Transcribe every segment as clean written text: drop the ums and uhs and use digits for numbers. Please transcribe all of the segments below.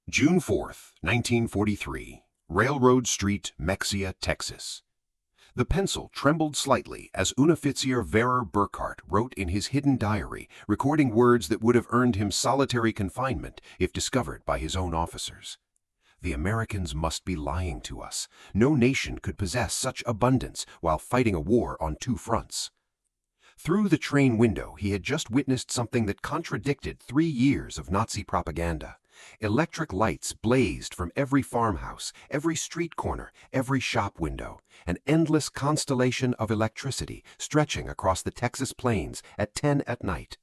June 4th, 1943, Railroad Street, Mexia, Texas. The pencil trembled slightly as Unteroffizier Werner Burkhardt wrote in his hidden diary, recording words that would have earned him solitary confinement if discovered by his own officers. The Americans must be lying to us. No nation could possess such abundance while fighting a war on two fronts. Through the train window, he had just witnessed something that contradicted 3 years of Nazi propaganda. Electric lights blazed from every farmhouse, every street corner, every shop window, an endless constellation of electricity stretching across the Texas plains at 10 at night.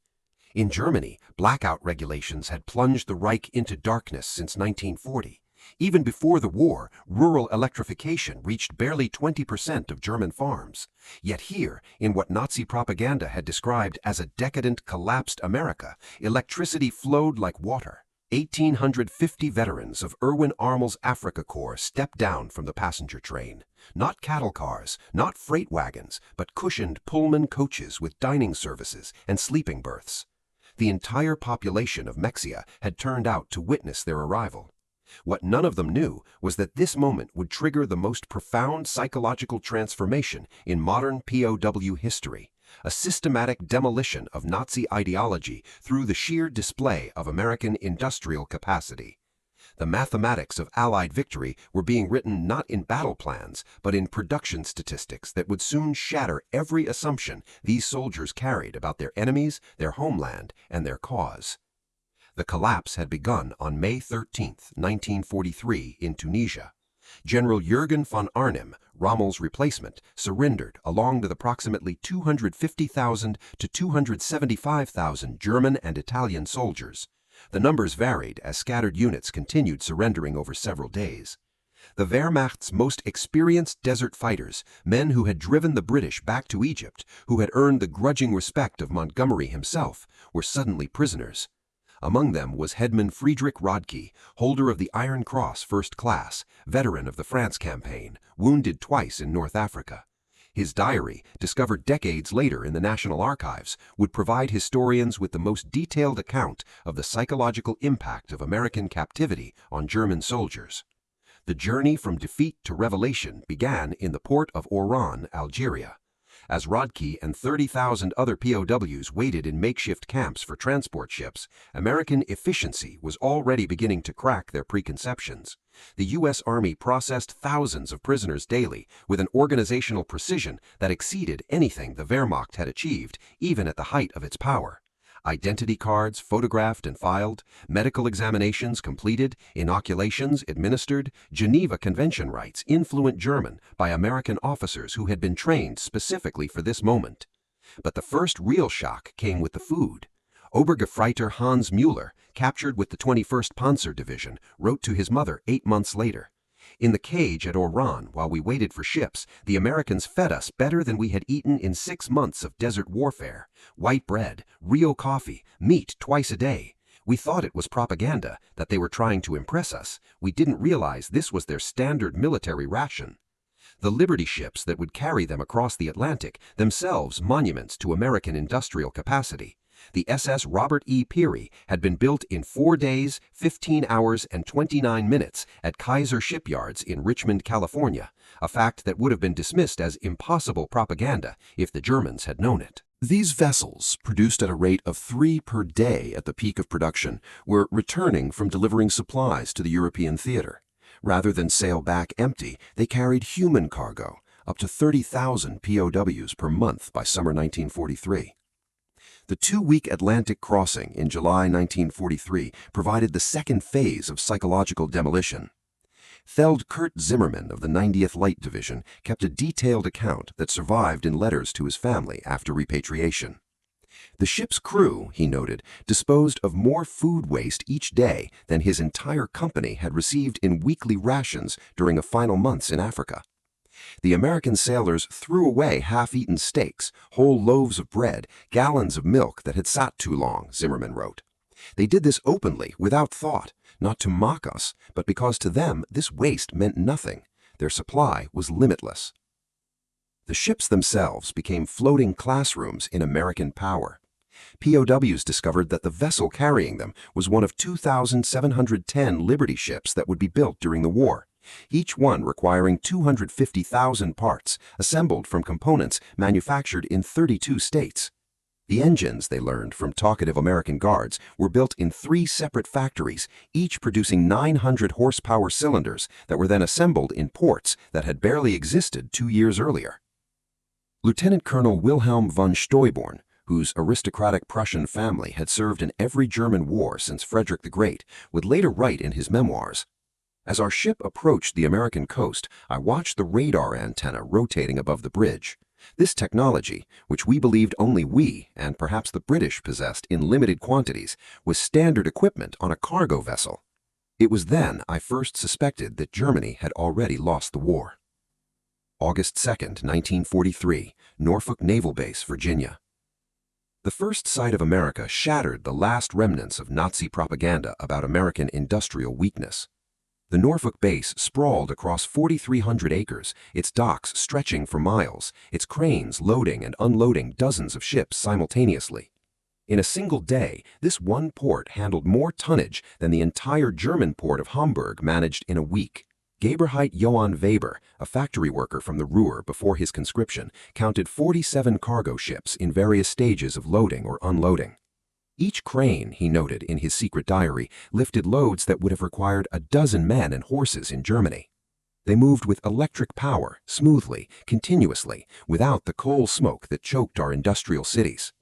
In Germany, blackout regulations had plunged the Reich into darkness since 1940. Even before the war, rural electrification reached barely 20% of German farms. Yet here, in what Nazi propaganda had described as a decadent, collapsed America, electricity flowed like water. 1,850 veterans of Erwin Rommel's Afrika Korps stepped down from the passenger train. Not cattle cars, not freight wagons, but cushioned Pullman coaches with dining services and sleeping berths. The entire population of Mexia had turned out to witness their arrival. What none of them knew was that this moment would trigger the most profound psychological transformation in modern POW history, a systematic demolition of Nazi ideology through the sheer display of American industrial capacity. The mathematics of Allied victory were being written not in battle plans, but in production statistics that would soon shatter every assumption these soldiers carried about their enemies, their homeland, and their cause. The collapse had begun on May 13, 1943, in Tunisia. General Jürgen von Arnim, Rommel's replacement, surrendered along with approximately 250,000 to 275,000 German and Italian soldiers. The numbers varied as scattered units continued surrendering over several days. The Wehrmacht's most experienced desert fighters, men who had driven the British back to Egypt, who had earned the grudging respect of Montgomery himself, were suddenly prisoners. Among them was Headman Friedrich Rodke, holder of the Iron Cross First Class, veteran of the France campaign, wounded twice in North Africa. His diary, discovered decades later in the National Archives, would provide historians with the most detailed account of the psychological impact of American captivity on German soldiers. The journey from defeat to revelation began in the port of Oran, Algeria. As Rodke and 30,000 other POWs waited in makeshift camps for transport ships, American efficiency was already beginning to crack their preconceptions. The U.S. Army processed thousands of prisoners daily with an organizational precision that exceeded anything the Wehrmacht had achieved, even at the height of its power. Identity cards photographed and filed, medical examinations completed, inoculations administered, Geneva Convention rights influent German by American officers who had been trained specifically for this moment. But the first real shock came with the food. Obergefreiter Hans Müller, captured with the 21st Panzer Division, wrote to his mother 8 months later, "In the cage at Oran, while we waited for ships, the Americans fed us better than we had eaten in 6 months of desert warfare. White bread, real coffee, meat twice a day. We thought it was propaganda, that they were trying to impress us. We didn't realize this was their standard military ration." The Liberty ships that would carry them across the Atlantic, themselves monuments to American industrial capacity. The SS Robert E. Peary had been built in 4 days, 15 hours, and 29 minutes at Kaiser Shipyards in Richmond, California, a fact that would have been dismissed as impossible propaganda if the Germans had known it. These vessels, produced at a rate of 3 per day at the peak of production, were returning from delivering supplies to the European theater. Rather than sail back empty, they carried human cargo, up to 30,000 POWs per month by summer 1943. The 2-week Atlantic crossing in July 1943 provided the second phase of psychological demolition. Feld Kurt Zimmermann of the 90th Light Division kept a detailed account that survived in letters to his family after repatriation. The ship's crew, he noted, disposed of more food waste each day than his entire company had received in weekly rations during the final months in Africa. The American sailors threw away half-eaten steaks, whole loaves of bread, gallons of milk that had sat too long, Zimmermann wrote. They did this openly, without thought, not to mock us, but because to them this waste meant nothing. Their supply was limitless. The ships themselves became floating classrooms in American power. POWs discovered that the vessel carrying them was one of 2,710 Liberty ships that would be built during the war, each one requiring 250,000 parts, assembled from components manufactured in 32 states. The engines, they learned from talkative American guards, were built in 3 separate factories, each producing 900 horsepower cylinders that were then assembled in ports that had barely existed 2 years earlier. Lieutenant Colonel Wilhelm von Steuborn, whose aristocratic Prussian family had served in every German war since Frederick the Great, would later write in his memoirs, "As our ship approached the American coast, I watched the radar antenna rotating above the bridge. This technology, which we believed only we and perhaps the British possessed in limited quantities, was standard equipment on a cargo vessel. It was then I first suspected that Germany had already lost the war." August 2, 1943, Norfolk Naval Base, Virginia. The first sight of America shattered the last remnants of Nazi propaganda about American industrial weakness. The Norfolk base sprawled across 4,300 acres, its docks stretching for miles, its cranes loading and unloading dozens of ships simultaneously. In a single day, this one port handled more tonnage than the entire German port of Hamburg managed in a week. Geberheit Johann Weber, a factory worker from the Ruhr before his conscription, counted 47 cargo ships in various stages of loading or unloading. Each crane, he noted in his secret diary, lifted loads that would have required a dozen men and horses in Germany. They moved with electric power, smoothly, continuously, without the coal smoke that choked our industrial cities.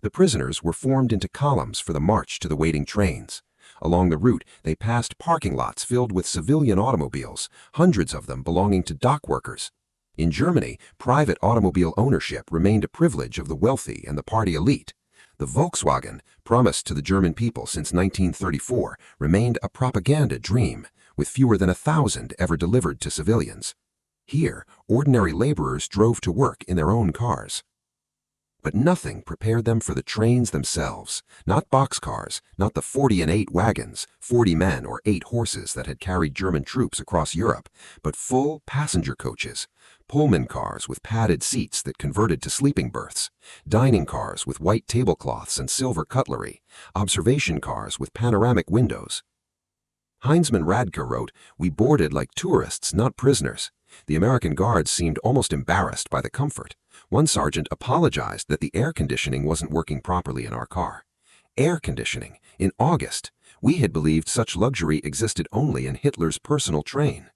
The prisoners were formed into columns for the march to the waiting trains. Along the route, they passed parking lots filled with civilian automobiles, hundreds of them belonging to dock workers. In Germany, private automobile ownership remained a privilege of the wealthy and the party elite. The Volkswagen, promised to the German people since 1934, remained a propaganda dream, with fewer than 1,000 ever delivered to civilians. Here, ordinary laborers drove to work in their own cars. But nothing prepared them for the trains themselves, not boxcars, not the 40-and-8 wagons, 40 men or 8 horses that had carried German troops across Europe, but full passenger coaches, Pullman cars with padded seats that converted to sleeping berths, dining cars with white tablecloths and silver cutlery, observation cars with panoramic windows. Heinzmann Radke wrote, "We boarded like tourists, not prisoners. The American guards seemed almost embarrassed by the comfort. One sergeant apologized that the air conditioning wasn't working properly in our car. Air conditioning, in August. We had believed such luxury existed only in Hitler's personal train."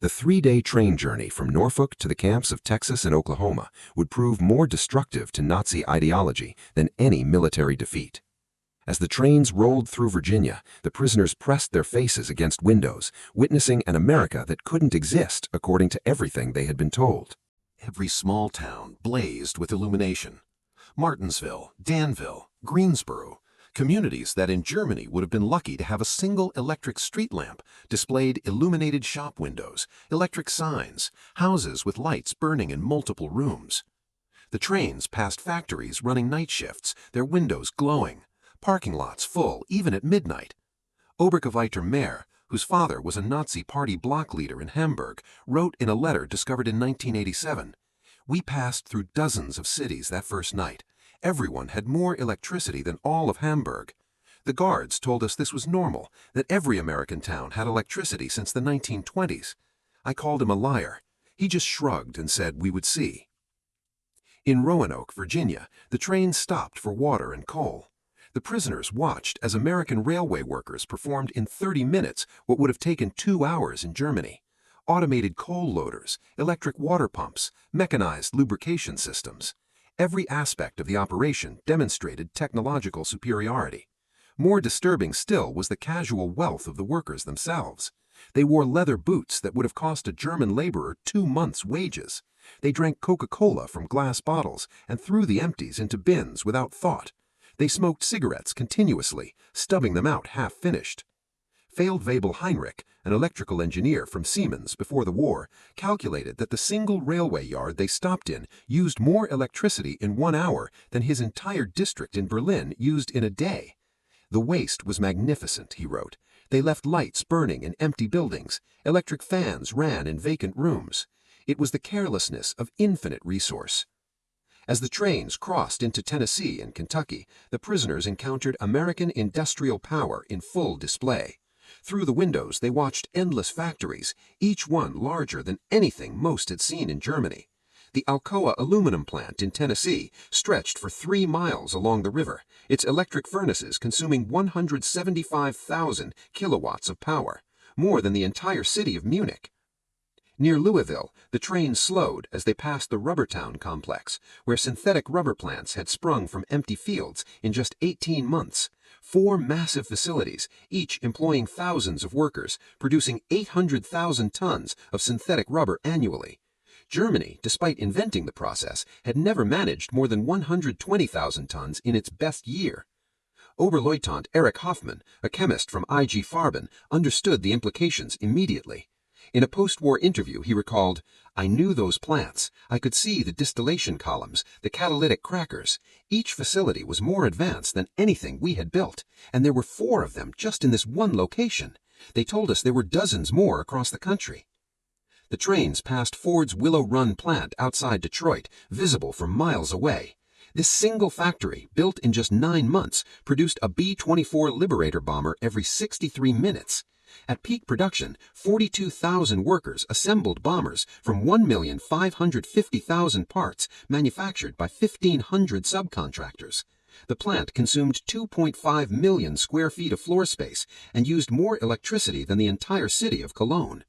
The 3-day train journey from Norfolk to the camps of Texas and Oklahoma would prove more destructive to Nazi ideology than any military defeat. As the trains rolled through Virginia, the prisoners pressed their faces against windows, witnessing an America that couldn't exist according to everything they had been told. Every small town blazed with illumination. Martinsville, Danville, Greensboro, communities that in Germany would have been lucky to have a single electric street lamp, displayed illuminated shop windows, electric signs, houses with lights burning in multiple rooms. The trains passed factories running night shifts, their windows glowing, parking lots full even at midnight. Obergeweihter Mayer, whose father was a Nazi party block leader in Hamburg, wrote in a letter discovered in 1987, "We passed through dozens of cities that first night. Everyone had more electricity than all of Hamburg. The guards told us this was normal, that every American town had electricity since the 1920s. I called him a liar. He just shrugged and said we would see." In Roanoke, Virginia, the trains stopped for water and coal. The prisoners watched as American railway workers performed in 30 minutes what would have taken 2 hours in Germany. Automated coal loaders, electric water pumps, mechanized lubrication systems. Every aspect of the operation demonstrated technological superiority. More disturbing still was the casual wealth of the workers themselves. They wore leather boots that would have cost a German laborer 2 months' wages. They drank Coca-Cola from glass bottles and threw the empties into bins without thought. They smoked cigarettes continuously, stubbing them out half-finished. Feldwebel Heinrich, an electrical engineer from Siemens before the war, calculated that the single railway yard they stopped in used more electricity in 1 hour than his entire district in Berlin used in a day. "The waste was magnificent," he wrote. "They left lights burning in empty buildings. Electric fans ran in vacant rooms. It was the carelessness of infinite resource." As the trains crossed into Tennessee and Kentucky, the prisoners encountered American industrial power in full display. Through the windows, they watched endless factories, each one larger than anything most had seen in Germany. The Alcoa aluminum plant in Tennessee stretched for 3 miles along the river, its electric furnaces consuming 175,000 kilowatts of power, more than the entire city of Munich. Near Louisville, the train slowed as they passed the Rubbertown complex, where synthetic rubber plants had sprung from empty fields in just 18 months. 4 massive facilities, each employing thousands of workers, producing 800,000 tons of synthetic rubber annually. Germany, despite inventing the process, had never managed more than 120,000 tons in its best year. Oberleutnant Erich Hoffmann, a chemist from IG Farben, understood the implications immediately. In a post-war interview, he recalled, "I knew those plants. I could see the distillation columns, the catalytic crackers. Each facility was more advanced than anything we had built, and there were 4 of them just in this one location. They told us there were dozens more across the country." The trains passed Ford's Willow Run plant outside Detroit, visible from miles away. This single factory, built in just 9 months, produced a B-24 Liberator bomber every 63 minutes. At peak production, 42,000 workers assembled bombers from 1,550,000 parts manufactured by 1,500 subcontractors. The plant consumed 2.5 million square feet of floor space and used more electricity than the entire city of Cologne.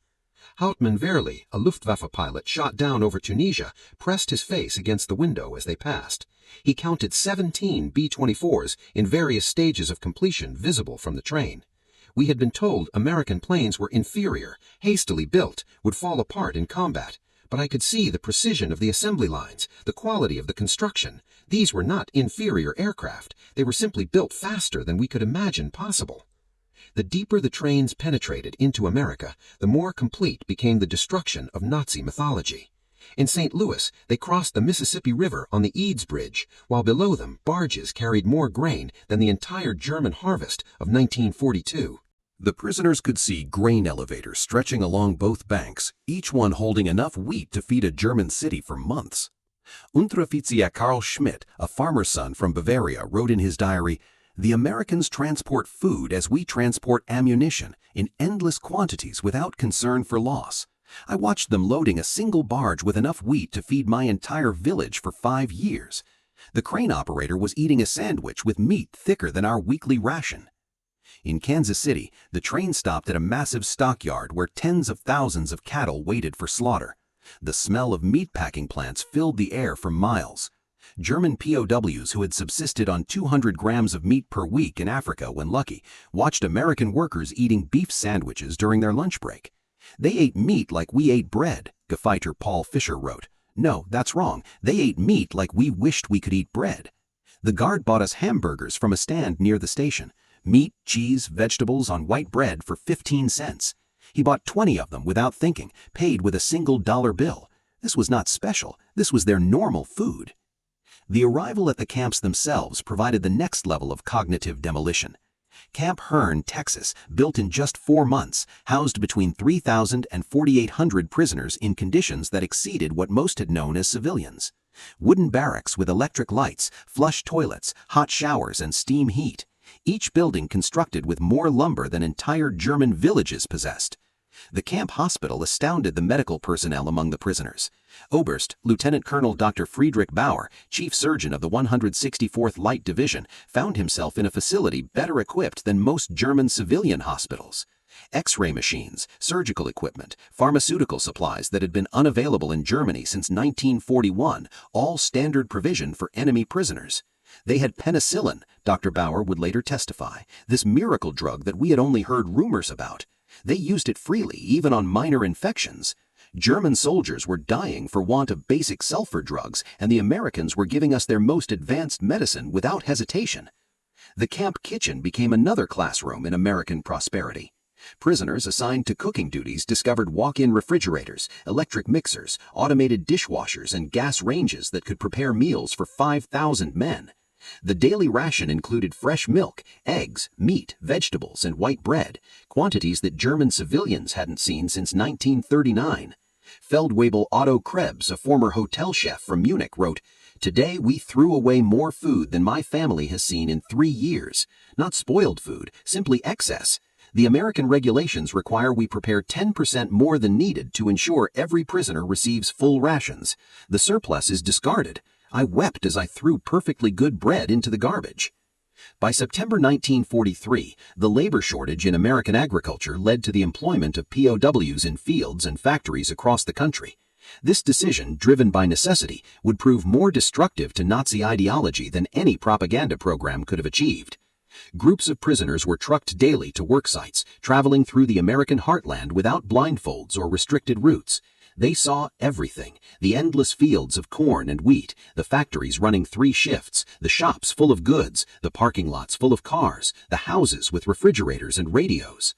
Houtman Verli, a Luftwaffe pilot shot down over Tunisia, pressed his face against the window as they passed. He counted 17 B-24s in various stages of completion visible from the train. We had been told American planes were inferior, hastily built, would fall apart in combat, but I could see the precision of the assembly lines, the quality of the construction. These were not inferior aircraft, they were simply built faster than we could imagine possible. The deeper the trains penetrated into America, the more complete became the destruction of Nazi mythology. In St. Louis, they crossed the Mississippi River on the Eads Bridge, while below them barges carried more grain than the entire German harvest of 1942. The prisoners could see grain elevators stretching along both banks, each one holding enough wheat to feed a German city for months. Unteroffizier Karl Schmidt, a farmer's son from Bavaria, wrote in his diary, "The Americans transport food as we transport ammunition, in endless quantities without concern for loss. I watched them loading a single barge with enough wheat to feed my entire village for 5 years. The crane operator was eating a sandwich with meat thicker than our weekly ration." In Kansas City, the train stopped at a massive stockyard where tens of thousands of cattle waited for slaughter. The smell of meatpacking plants filled the air for miles. German POWs who had subsisted on 200 grams of meat per week in Africa when lucky, watched American workers eating beef sandwiches during their lunch break. "They ate meat like we ate bread," Gefeiter Paul Fischer wrote. "No, that's wrong. They ate meat like we wished we could eat bread. The guard bought us hamburgers from a stand near the station. Meat, cheese, vegetables on white bread for 15 cents. He bought 20 of them without thinking, paid with a single dollar bill. This was not special. This was their normal food." The arrival at the camps themselves provided the next level of cognitive demolition. Camp Hearn, Texas, built in just 4 months, housed between 3,000 and 4,800 prisoners in conditions that exceeded what most had known as civilians. Wooden barracks with electric lights, flush toilets, hot showers, and steam heat. Each building constructed with more lumber than entire German villages possessed. The camp hospital astounded the medical personnel among the prisoners. Oberst, Lieutenant Colonel Dr. Friedrich Bauer, chief surgeon of the 164th Light Division, found himself in a facility better equipped than most German civilian hospitals. X-ray machines, surgical equipment, pharmaceutical supplies that had been unavailable in Germany since 1941, all standard provision for enemy prisoners. They had penicillin, Dr. Bauer would later testify, this miracle drug that we had only heard rumors about. They used it freely, even on minor infections. German soldiers were dying for want of basic sulfur drugs, and the Americans were giving us their most advanced medicine without hesitation. The camp kitchen became another classroom in American prosperity. Prisoners assigned to cooking duties discovered walk-in refrigerators, electric mixers, automated dishwashers, and gas ranges that could prepare meals for 5,000 men. The daily ration included fresh milk, eggs, meat, vegetables, and white bread, quantities that German civilians hadn't seen since 1939. Feldwebel Otto Krebs, a former hotel chef from Munich, wrote, Today we threw away more food than my family has seen in 3 years. Not spoiled food, simply excess. The American regulations require we prepare 10% more than needed to ensure every prisoner receives full rations. The surplus is discarded. I wept as I threw perfectly good bread into the garbage. By September 1943, the labor shortage in American agriculture led to the employment of POWs in fields and factories across the country. This decision, driven by necessity, would prove more destructive to Nazi ideology than any propaganda program could have achieved. Groups of prisoners were trucked daily to work sites, traveling through the American heartland without blindfolds or restricted routes. They saw everything: the endless fields of corn and wheat, the factories running 3 shifts, the shops full of goods, the parking lots full of cars, the houses with refrigerators and radios.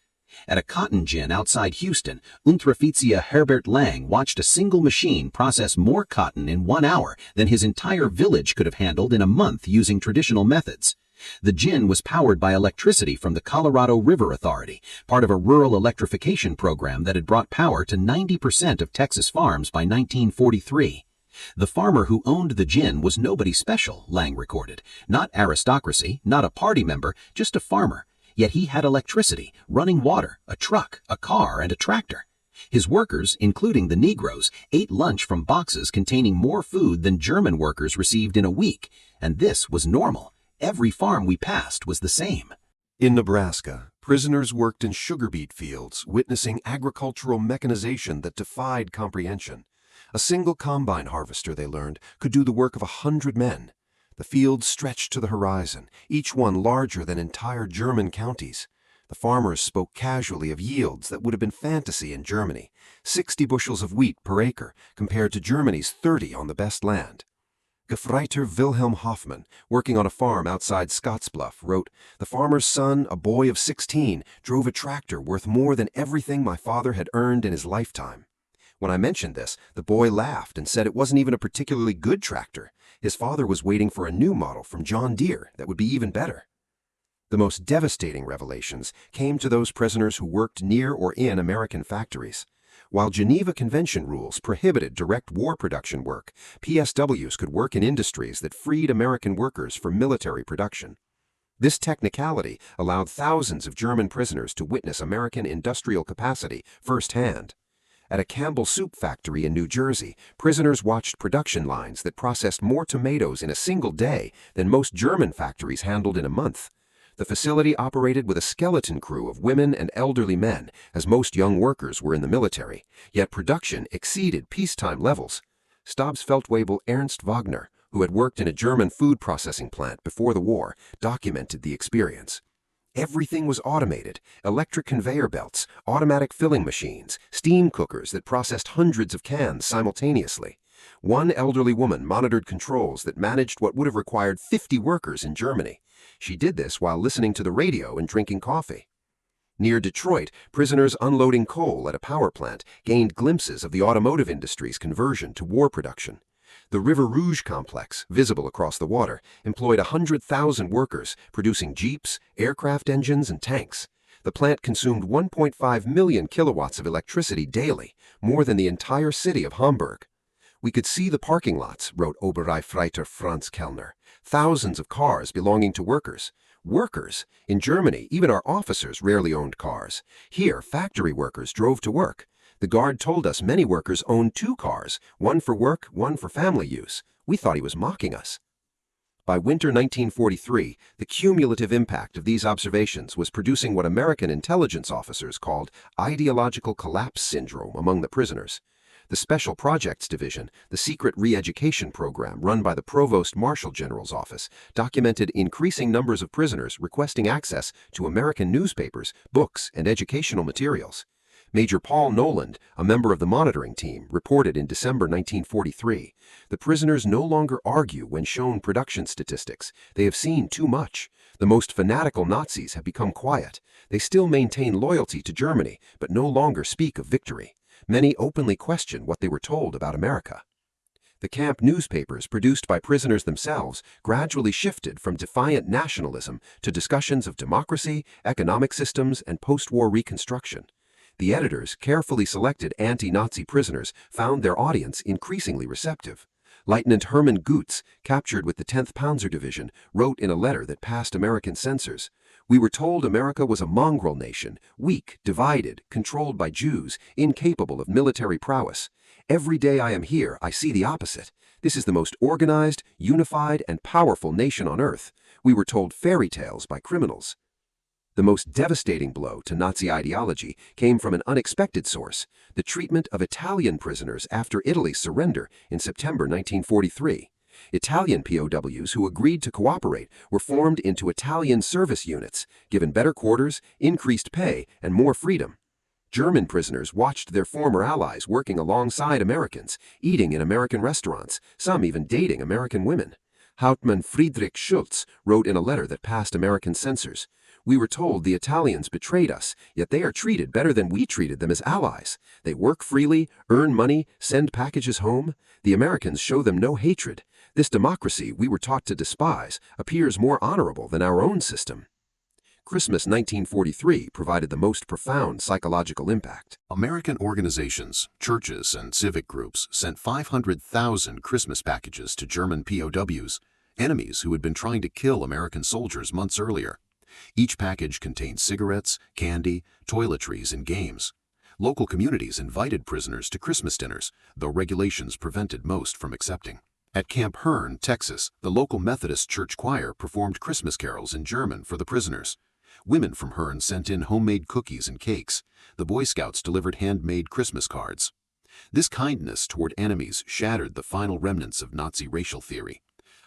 At a cotton gin outside Houston, Unteroffizier Herbert Lang watched a single machine process more cotton in 1 hour than his entire village could have handled in a month using traditional methods. The gin was powered by electricity from the Colorado River Authority, part of a rural electrification program that had brought power to 90% of Texas farms by 1943. The farmer who owned the gin was nobody special, Lang recorded. Not aristocracy, not a party member, just a farmer. Yet he had electricity, running water, a truck, a car, and a tractor. His workers, including the Negroes, ate lunch from boxes containing more food than German workers received in a week, and this was normal. Every farm we passed was the same. In Nebraska, prisoners worked in sugar beet fields, witnessing agricultural mechanization that defied comprehension. A single combine harvester, they learned, could do the work of 100 men. The fields stretched to the horizon, each one larger than entire German counties. The farmers spoke casually of yields that would have been fantasy in Germany, 60 bushels of wheat per acre compared to Germany's 30 on the best land. Gefreiter Wilhelm Hoffmann, working on a farm outside Scottsbluff, wrote, "The farmer's son, a boy of 16, drove a tractor worth more than everything my father had earned in his lifetime." When I mentioned this, the boy laughed and said it wasn't even a particularly good tractor. His father was waiting for a new model from John Deere that would be even better. The most devastating revelations came to those prisoners who worked near or in American factories. While Geneva Convention rules prohibited direct war production work, PSWs could work in industries that freed American workers for military production. This technicality allowed thousands of German prisoners to witness American industrial capacity firsthand. At a Campbell soup factory in New Jersey, prisoners watched production lines that processed more tomatoes in a single day than most German factories handled in a month. The facility operated with a skeleton crew of women and elderly men, as most young workers were in the military, yet production exceeded peacetime levels. Stabsfeldwebel Ernst Wagner, who had worked in a German food processing plant before the war, documented the experience. Everything was automated: electric conveyor belts, automatic filling machines, steam cookers that processed hundreds of cans simultaneously. One elderly woman monitored controls that managed what would have required 50 workers in Germany. She did this while listening to the radio and drinking coffee. Near Detroit, prisoners unloading coal at a power plant gained glimpses of the automotive industry's conversion to war production. The River Rouge complex, visible across the water, employed 100,000 workers, producing jeeps, aircraft engines, and tanks. The plant consumed 1.5 million kilowatts of electricity daily, more than the entire city of Hamburg. "We could see the parking lots," wrote Oberreifreiter Franz Kellner. "Thousands of cars belonging to workers." Workers! In Germany, even our officers rarely owned cars. Here, factory workers drove to work. The guard told us many workers owned 2 cars, one for work, one for family use. We thought he was mocking us. By winter 1943, the cumulative impact of these observations was producing what American intelligence officers called ideological collapse syndrome among the prisoners. The Special Projects Division, the secret re-education program run by the Provost Marshal General's office, documented increasing numbers of prisoners requesting access to American newspapers, books, and educational materials. Major Paul Noland, a member of the monitoring team, reported in December 1943, "The prisoners no longer argue when shown production statistics. They have seen too much. The most fanatical Nazis have become quiet. They still maintain loyalty to Germany, but no longer speak of victory. Many openly question what they were told about America." The camp newspapers produced by prisoners themselves gradually shifted from defiant nationalism to discussions of democracy, economic systems, and post-war reconstruction. The editors, carefully selected anti-Nazi prisoners, found their audience increasingly receptive. Lieutenant Hermann Goetz, captured with the 10th Panzer Division, wrote in a letter that passed American censors, "We were told America was a mongrel nation, weak, divided, controlled by Jews, incapable of military prowess. Every day I am here, I see the opposite. This is the most organized, unified, and powerful nation on earth. We were told fairy tales by criminals." The most devastating blow to Nazi ideology came from an unexpected source: the treatment of Italian prisoners after Italy's surrender in September 1943. Italian POWs who agreed to cooperate were formed into Italian service units, given better quarters, increased pay, and more freedom. German prisoners watched their former allies working alongside Americans, eating in American restaurants, some even dating American women. Hauptmann Friedrich Schultz wrote in a letter that passed American censors, "We were told the Italians betrayed us, yet they are treated better than we treated them as allies. They work freely, earn money, send packages home. The Americans show them no hatred. This democracy we were taught to despise appears more honorable than our own system." Christmas 1943 provided the most profound psychological impact. American organizations, churches, and civic groups sent 500,000 Christmas packages to German POWs, enemies who had been trying to kill American soldiers months earlier. Each package contained cigarettes, candy, toiletries, and games. Local communities invited prisoners to Christmas dinners, though regulations prevented most from accepting. At Camp Hearn, Texas, the local Methodist church choir performed Christmas carols in German for the prisoners. Women from Hearn sent in homemade cookies and cakes. The Boy Scouts delivered handmade Christmas cards. This kindness toward enemies shattered the final remnants of Nazi racial theory.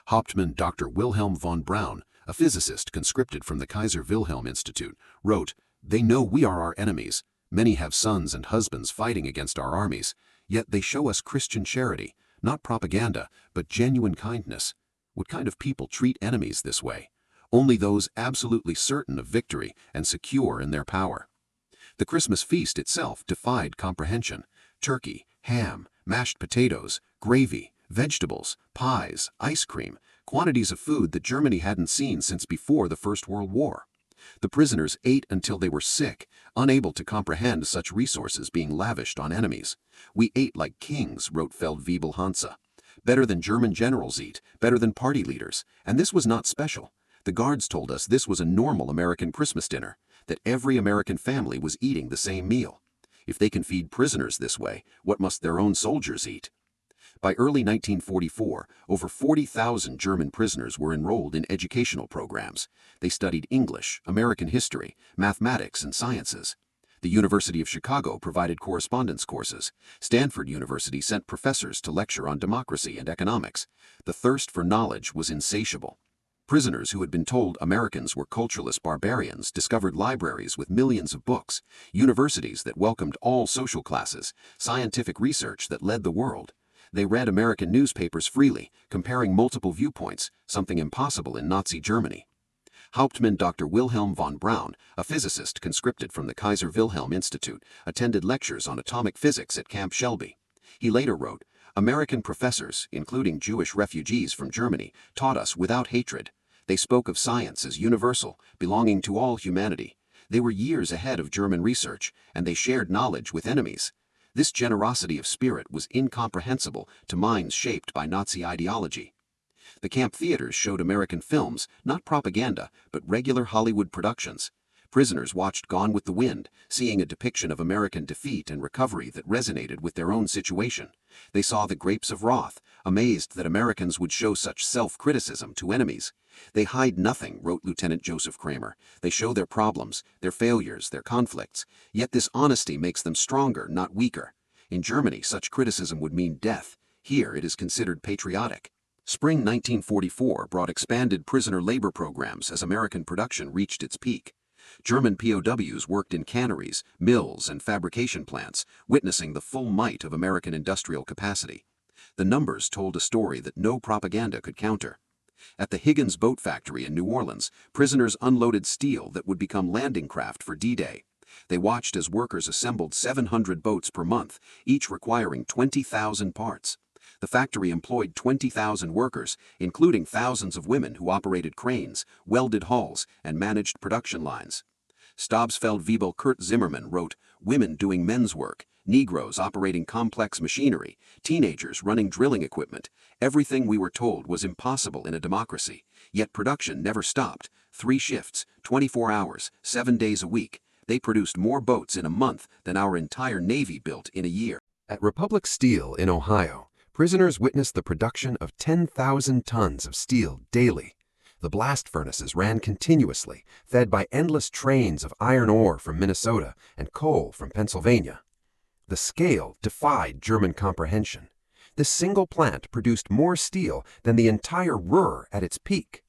Hauptmann Dr. Wilhelm von Braun, a physicist conscripted from the Kaiser Wilhelm Institute, wrote, "They know we are our enemies. Many have sons and husbands fighting against our armies, yet they show us Christian charity, not propaganda, but genuine kindness. What kind of people treat enemies this way? Only those absolutely certain of victory and secure in their power." The Christmas feast itself defied comprehension. Turkey, ham, mashed potatoes, gravy, vegetables, pies, ice cream, quantities of food that Germany hadn't seen since before the First World War. The prisoners ate until they were sick, unable to comprehend such resources being lavished on enemies. "We ate like kings," wrote Feldwebel Hansa. "Better than German generals eat, better than party leaders, and this was not special. The guards told us this was a normal American Christmas dinner, that every American family was eating the same meal. If they can feed prisoners this way, what must their own soldiers eat?" By early 1944, over 40,000 German prisoners were enrolled in educational programs. They studied English, American history, mathematics, and sciences. The University of Chicago provided correspondence courses. Stanford University sent professors to lecture on democracy and economics. The thirst for knowledge was insatiable. Prisoners who had been told Americans were cultureless barbarians discovered libraries with millions of books, universities that welcomed all social classes, scientific research that led the world. They read American newspapers freely, comparing multiple viewpoints, something impossible in Nazi Germany. Hauptmann Dr. Wilhelm von Braun, a physicist conscripted from the Kaiser Wilhelm Institute, attended lectures on atomic physics at Camp Shelby. He later wrote, "American professors, including Jewish refugees from Germany, taught us without hatred. They spoke of science as universal, belonging to all humanity. They were years ahead of German research, and they shared knowledge with enemies. This generosity of spirit was incomprehensible to minds shaped by Nazi ideology." The camp theaters showed American films, not propaganda, but regular Hollywood productions. Prisoners watched Gone with the Wind, seeing a depiction of American defeat and recovery that resonated with their own situation. They saw The Grapes of Wrath, amazed that Americans would show such self-criticism to enemies. "They hide nothing," wrote Lieutenant Joseph Kramer. "They show their problems, their failures, their conflicts. Yet this honesty makes them stronger, not weaker. In Germany, such criticism would mean death. Here, it is considered patriotic." Spring 1944 brought expanded prisoner labor programs as American production reached its peak. German POWs worked in canneries, mills, and fabrication plants, witnessing the full might of American industrial capacity. The numbers told a story that no propaganda could counter. At the Higgins Boat Factory in New Orleans, prisoners unloaded steel that would become landing craft for D-Day. They watched as workers assembled 700 boats per month, each requiring 20,000 parts. The factory employed 20,000 workers, including thousands of women who operated cranes, welded hulls, and managed production lines. Stabsfeldwebel Kurt Zimmermann wrote, "Women doing men's work. Negroes operating complex machinery, teenagers running drilling equipment. Everything we were told was impossible in a democracy. Yet production never stopped. 3 shifts, 24 hours, 7 days a week. They produced more boats in a month than our entire Navy built in a year. At Republic Steel in Ohio, prisoners witnessed the production of 10,000 tons of steel daily. The blast furnaces ran continuously, fed by endless trains of iron ore from Minnesota and coal from Pennsylvania. The scale defied German comprehension. This single plant produced more steel than the entire Ruhr at its peak.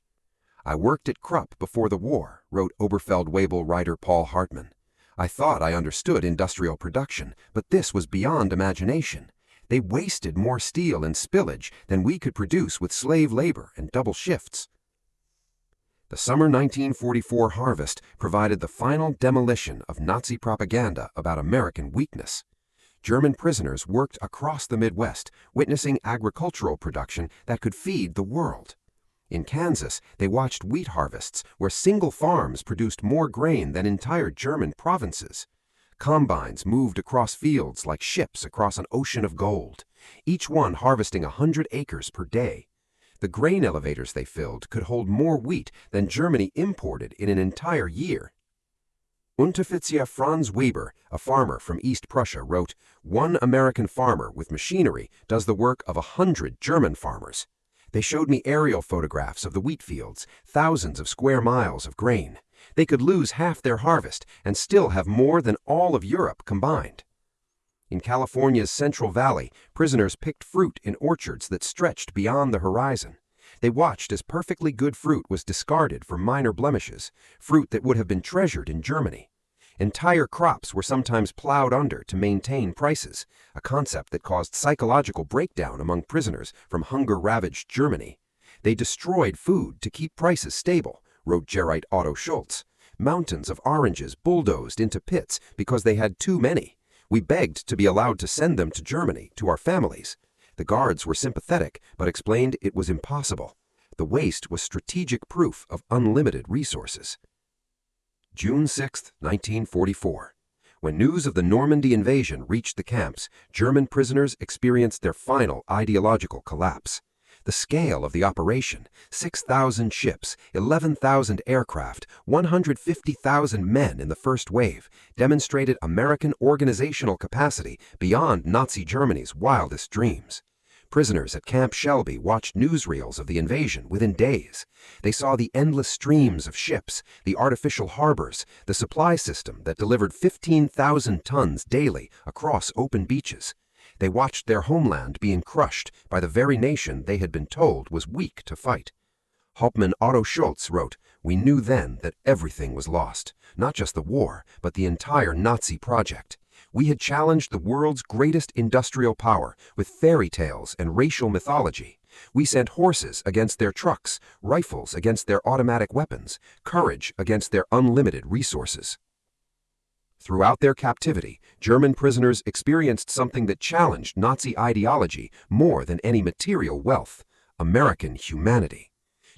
"I worked at Krupp before the war," wrote Oberfeld-Weibull writer Paul Hartmann. "I thought I understood industrial production, but this was beyond imagination. They wasted more steel and spillage than we could produce with slave labor and double shifts." The summer 1944 harvest provided the final demolition of Nazi propaganda about American weakness. German prisoners worked across the Midwest, witnessing agricultural production that could feed the world. In Kansas, they watched wheat harvests where single farms produced more grain than entire German provinces. Combines moved across fields like ships across an ocean of gold, each one harvesting 100 acres per day. The grain elevators they filled could hold more wheat than Germany imported in an entire year. Unteroffizier Franz Weber, a farmer from East Prussia, wrote, "One American farmer with machinery does the work of 100 German farmers. They showed me aerial photographs of the wheat fields, thousands of square miles of grain. They could lose half their harvest and still have more than all of Europe combined." In California's Central Valley, prisoners picked fruit in orchards that stretched beyond the horizon. They watched as perfectly good fruit was discarded for minor blemishes, fruit that would have been treasured in Germany. Entire crops were sometimes plowed under to maintain prices, a concept that caused psychological breakdown among prisoners from hunger-ravaged Germany. "They destroyed food to keep prices stable," wrote Gerrit Otto Schultz. "Mountains of oranges bulldozed into pits because they had too many. We begged to be allowed to send them to Germany, to our families. The guards were sympathetic, but explained it was impossible. The waste was strategic proof of unlimited resources." June 6, 1944. When news of the Normandy invasion reached the camps, German prisoners experienced their final ideological collapse. The scale of the operation, 6,000 ships, 11,000 aircraft, 150,000 men in the first wave, demonstrated American organizational capacity beyond Nazi Germany's wildest dreams. Prisoners at Camp Shelby watched newsreels of the invasion within days. They saw the endless streams of ships, the artificial harbors, the supply system that delivered 15,000 tons daily across open beaches. They watched their homeland being crushed by the very nation they had been told was weak to fight. Hauptmann Otto Schultz wrote, "We knew then that everything was lost, not just the war, but the entire Nazi project. We had challenged the world's greatest industrial power with fairy tales and racial mythology. We sent horses against their trucks, rifles against their automatic weapons, courage against their unlimited resources." Throughout their captivity, German prisoners experienced something that challenged Nazi ideology more than any material wealth: American humanity.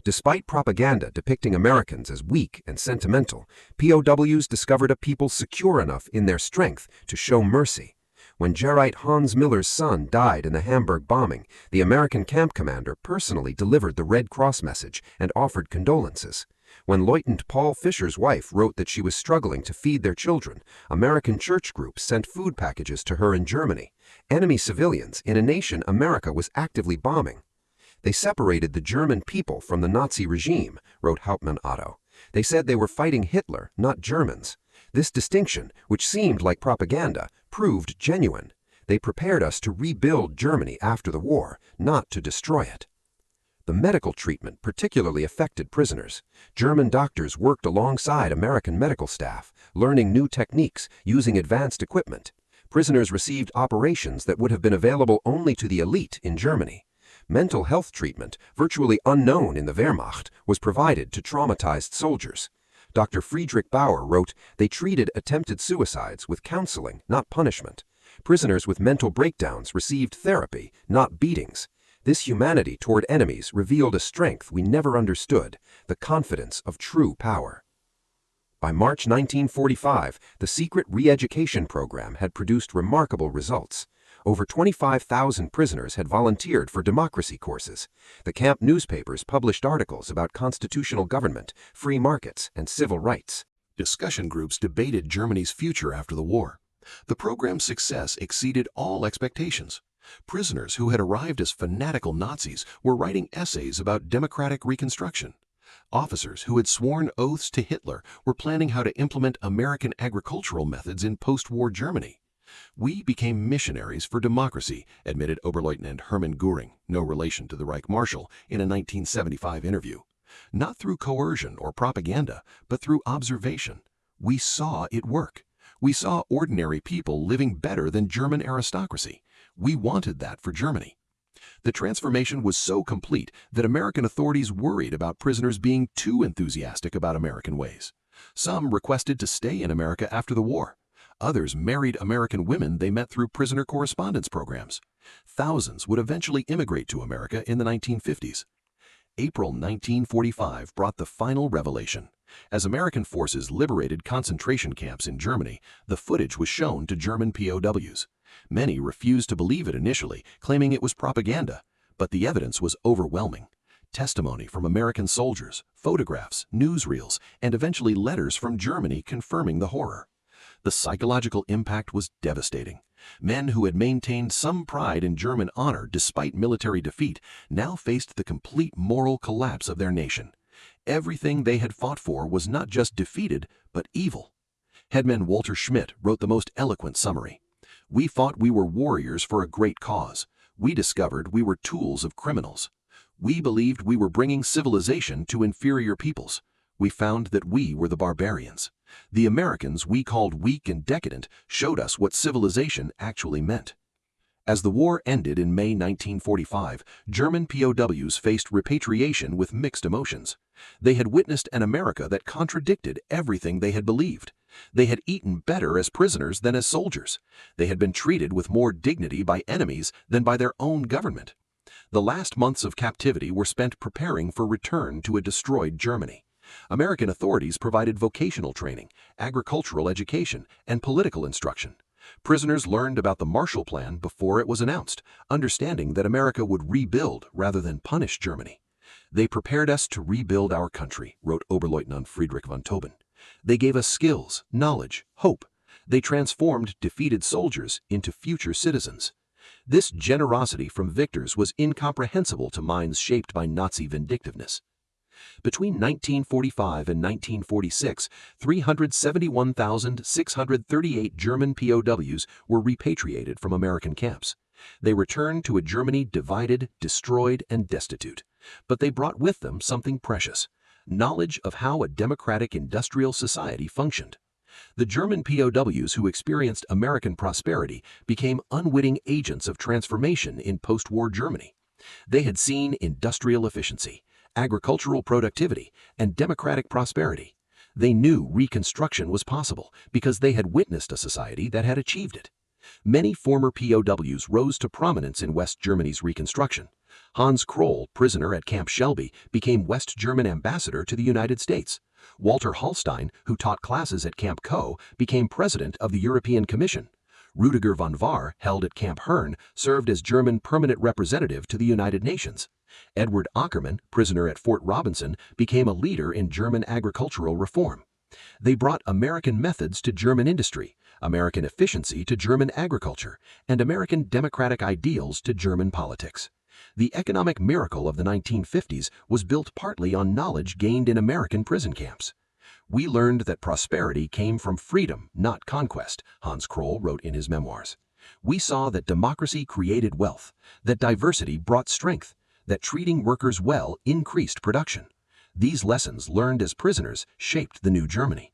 Despite propaganda depicting Americans as weak and sentimental, POWs discovered a people secure enough in their strength to show mercy. When Gerrit Hans Miller's son died in the Hamburg bombing, the American camp commander personally delivered the Red Cross message and offered condolences. When Lieutenant Paul Fisher's wife wrote that she was struggling to feed their children, American church groups sent food packages to her in Germany, enemy civilians in a nation America was actively bombing. "They separated the German people from the Nazi regime," wrote Hauptmann Otto. "They said they were fighting Hitler, not Germans. This distinction, which seemed like propaganda, proved genuine. They prepared us to rebuild Germany after the war, not to destroy it." The medical treatment particularly affected prisoners. German doctors worked alongside American medical staff, learning new techniques, using advanced equipment. Prisoners received operations that would have been available only to the elite in Germany. Mental health treatment, virtually unknown in the Wehrmacht, was provided to traumatized soldiers. Dr. Friedrich Bauer wrote, "They treated attempted suicides with counseling, not punishment. Prisoners with mental breakdowns received therapy, not beatings. This humanity toward enemies revealed a strength we never understood, the confidence of true power." By March 1945, the secret reeducation program had produced remarkable results. Over 25,000 prisoners had volunteered for democracy courses. The camp newspapers published articles about constitutional government, free markets, and civil rights. Discussion groups debated Germany's future after the war. The program's success exceeded all expectations. Prisoners who had arrived as fanatical Nazis were writing essays about democratic reconstruction. Officers who had sworn oaths to Hitler were planning how to implement American agricultural methods in post-war Germany. "We became missionaries for democracy," admitted Oberleutnant Hermann Göring, no relation to the Reich Marshal, in a 1975 interview. "Not through coercion or propaganda, but through observation. We saw it work. We saw ordinary people living better than German aristocracy. We wanted that for Germany." The transformation was so complete that American authorities worried about prisoners being too enthusiastic about American ways. Some requested to stay in America after the war. Others married American women they met through prisoner correspondence programs. Thousands would eventually immigrate to America in the 1950s. April 1945 brought the final revelation. As American forces liberated concentration camps in Germany, the footage was shown to German POWs. Many refused to believe it initially, claiming it was propaganda, but the evidence was overwhelming. Testimony from American soldiers, photographs, newsreels, and eventually letters from Germany confirming the horror. The psychological impact was devastating. Men who had maintained some pride in German honor despite military defeat now faced the complete moral collapse of their nation. Everything they had fought for was not just defeated, but evil. Headman Walter Schmidt wrote the most eloquent summary. "We thought we were warriors for a great cause. We discovered we were tools of criminals. We believed we were bringing civilization to inferior peoples. We found that we were the barbarians. The Americans we called weak and decadent showed us what civilization actually meant." As the war ended in May 1945, German POWs faced repatriation with mixed emotions. They had witnessed an America that contradicted everything they had believed. They had eaten better as prisoners than as soldiers. They had been treated with more dignity by enemies than by their own government. The last months of captivity were spent preparing for return to a destroyed Germany. American authorities provided vocational training, agricultural education, and political instruction. Prisoners learned about the Marshall Plan before it was announced, understanding that America would rebuild rather than punish Germany. "They prepared us to rebuild our country," wrote Oberleutnant Friedrich von Tauben. "They gave us skills, knowledge, hope. They transformed defeated soldiers into future citizens." This generosity from victors was incomprehensible to minds shaped by Nazi vindictiveness. Between 1945 and 1946, 371,638 German POWs were repatriated from American camps. They returned to a Germany divided, destroyed, and destitute. But they brought with them something precious: knowledge of how a democratic industrial society functioned. The German POWs who experienced American prosperity became unwitting agents of transformation in post-war Germany. They had seen industrial efficiency, agricultural productivity, and democratic prosperity. They knew reconstruction was possible because they had witnessed a society that had achieved it. Many former POWs rose to prominence in West Germany's reconstruction. Hans Kroll, prisoner at Camp Shelby, became West German ambassador to the United States. Walter Hallstein, who taught classes at Camp Co., became president of the European Commission. Rüdiger von Vahr, held at Camp Herne, served as German permanent representative to the United Nations. Edward Ackermann, prisoner at Fort Robinson, became a leader in German agricultural reform. They brought American methods to German industry, American efficiency to German agriculture, and American democratic ideals to German politics. The economic miracle of the 1950s was built partly on knowledge gained in American prison camps. "We learned that prosperity came from freedom, not conquest," Hans Kroll wrote in his memoirs. "We saw that democracy created wealth, that diversity brought strength, that treating workers well increased production. These lessons learned as prisoners shaped the new Germany."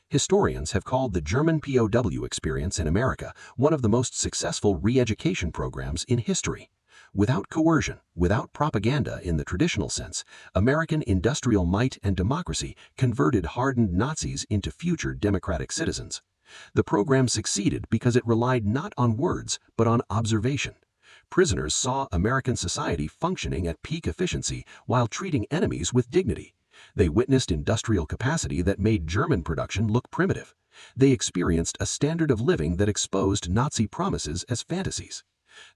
Historians have called the German POW experience in America one of the most successful re-education programs in history. Without coercion, without propaganda in the traditional sense, American industrial might and democracy converted hardened Nazis into future democratic citizens. The program succeeded because it relied not on words, but on observation. Prisoners saw American society functioning at peak efficiency while treating enemies with dignity. They witnessed industrial capacity that made German production look primitive. They experienced a standard of living that exposed Nazi promises as fantasies.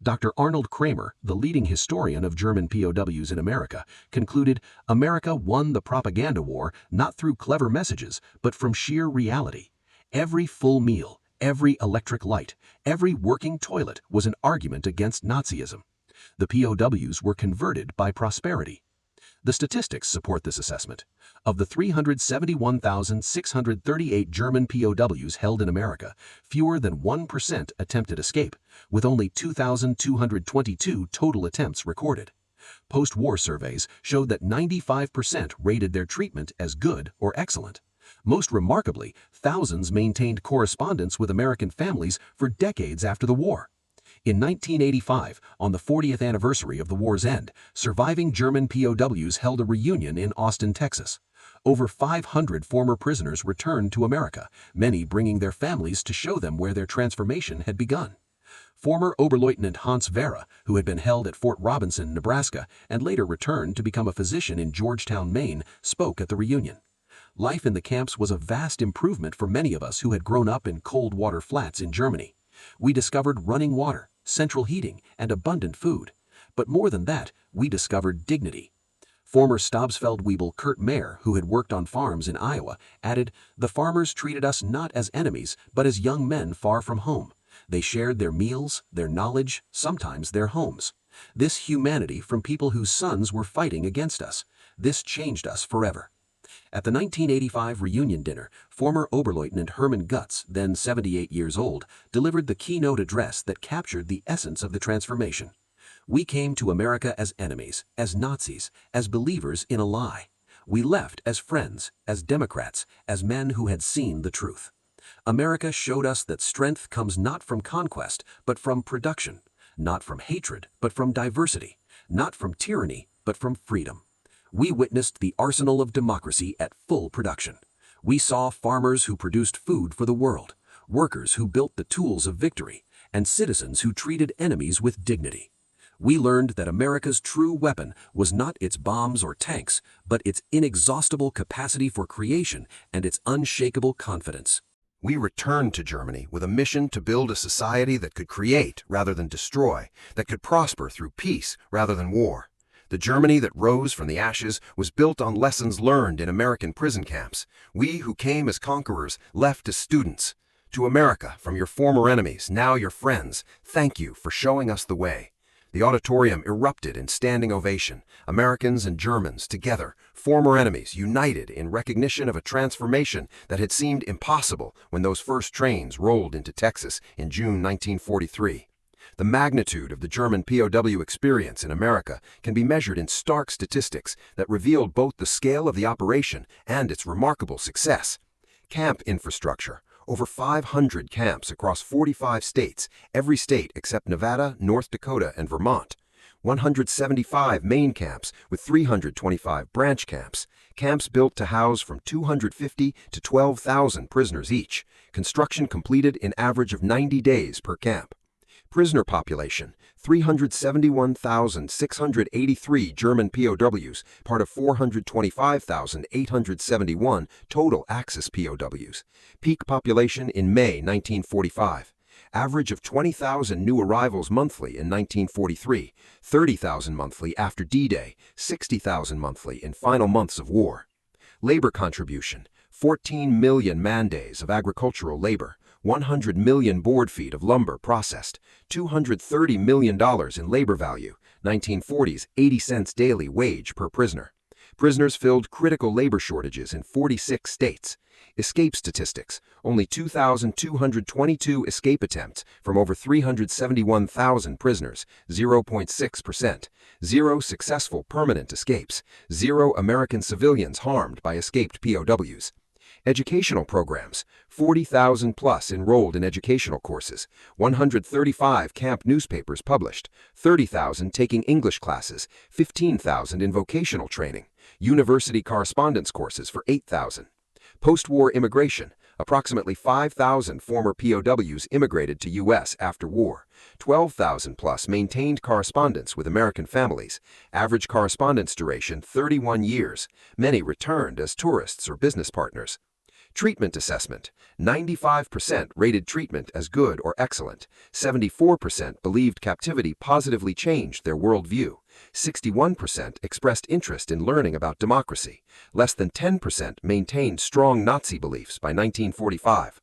Dr. Arnold Kramer, the leading historian of German POWs in America, concluded, America won the propaganda war not through clever messages, but from sheer reality. Every full meal, every electric light, every working toilet was an argument against Nazism. The POWs were converted by prosperity. The statistics support this assessment. Of the 371,638 German POWs held in America, fewer than 1% attempted escape, with only 2,222 total attempts recorded. Post-war surveys showed that 95% rated their treatment as good or excellent. Most remarkably, thousands maintained correspondence with American families for decades after the war. In 1985, on the 40th anniversary of the war's end, surviving German POWs held a reunion in Austin, Texas. Over 500 former prisoners returned to America, many bringing their families to show them where their transformation had begun. Former Oberleutnant Hans Vera, who had been held at Fort Robinson, Nebraska, and later returned to become a physician in Georgetown, Maine, spoke at the reunion. Life in the camps was a vast improvement for many of us who had grown up in cold water flats in Germany. We discovered running water, central heating, and abundant food. But more than that, we discovered dignity. Former Stabsfeldwebel Kurt Mayer, who had worked on farms in Iowa, added, "The farmers treated us not as enemies, but as young men far from home. They shared their meals, their knowledge, sometimes their homes. This humanity from people whose sons were fighting against us. This changed us forever." At the 1985 reunion dinner, former Oberleutnant Hermann Gutz, then 78 years old, delivered the keynote address that captured the essence of the transformation. "We came to America as enemies, as Nazis, as believers in a lie. We left as friends, as Democrats, as men who had seen the truth. America showed us that strength comes not from conquest, but from production, not from hatred, but from diversity, not from tyranny, but from freedom. We witnessed the arsenal of democracy at full production. We saw farmers who produced food for the world, workers who built the tools of victory, and citizens who treated enemies with dignity. We learned that America's true weapon was not its bombs or tanks, but its inexhaustible capacity for creation and its unshakable confidence." We returned to Germany with a mission to build a society that could create rather than destroy, that could prosper through peace rather than war. The Germany that rose from the ashes was built on lessons learned in American prison camps. We who came as conquerors left as students. To America, from your former enemies, now your friends, thank you for showing us the way. The auditorium erupted in standing ovation. Americans and Germans together, former enemies united in recognition of a transformation that had seemed impossible when those first trains rolled into Texas in June 1943. The magnitude of the German POW experience in America can be measured in stark statistics that revealed both the scale of the operation and its remarkable success. Camp infrastructure. Over 500 camps across 45 states, every state except Nevada, North Dakota, and Vermont. 175 main camps with 325 branch camps. Camps built to house from 250 to 12,000 prisoners each. Construction completed in average of 90 days per camp. Prisoner population, 371,683 German POWs, part of 425,871 total Axis POWs. Peak population in May 1945. Average of 20,000 new arrivals monthly in 1943, 30,000 monthly after D-Day, 60,000 monthly in final months of war. Labor contribution, 14 million man-days of agricultural labor, 100 million board feet of lumber processed, $230 million in labor value, 1940s 80 cents daily wage per prisoner. Prisoners filled critical labor shortages in 46 states. Escape statistics, only 2,222 escape attempts from over 371,000 prisoners, 0.6%. 0 successful permanent escapes. 0 American civilians harmed by escaped POWs. Educational programs, 40,000 plus enrolled in educational courses, 135 camp newspapers published, 30,000 taking English classes, 15,000 in vocational training, university correspondence courses for 8,000. Post-war immigration, Approximately 5,000 former POWs immigrated to U.S. after war. 12,000 plus maintained correspondence with American families. Average correspondence duration 31 years. Many returned as tourists or business partners. Treatment assessment. 95% rated treatment as good or excellent. 74% believed captivity positively changed their worldview. 61% expressed interest in learning about democracy. Less than 10% maintained strong Nazi beliefs by 1945.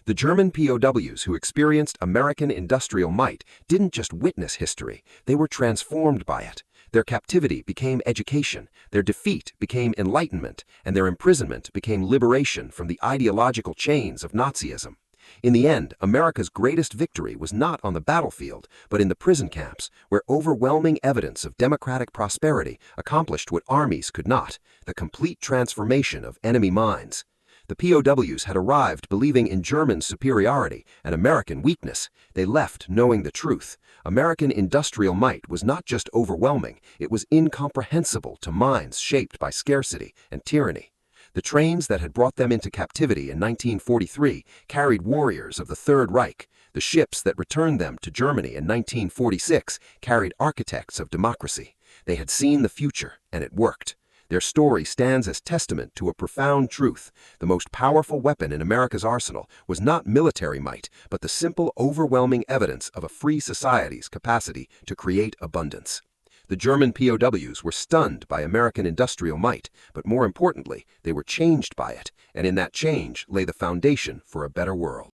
The German POWs who experienced American industrial might didn't just witness history, they were transformed by it. Their captivity became education, their defeat became enlightenment, and their imprisonment became liberation from the ideological chains of Nazism. In the end, America's greatest victory was not on the battlefield, but in the prison camps, where overwhelming evidence of democratic prosperity accomplished what armies could not: the complete transformation of enemy minds. The POWs had arrived believing in German superiority and American weakness. They left knowing the truth. American industrial might was not just overwhelming, it was incomprehensible to minds shaped by scarcity and tyranny. The trains that had brought them into captivity in 1943 carried warriors of the Third Reich. The ships that returned them to Germany in 1946 carried architects of democracy. They had seen the future, and it worked. Their story stands as testament to a profound truth. The most powerful weapon in America's arsenal was not military might, but the simple, overwhelming evidence of a free society's capacity to create abundance. The German POWs were stunned by American industrial might, but more importantly, they were changed by it, and in that change lay the foundation for a better world.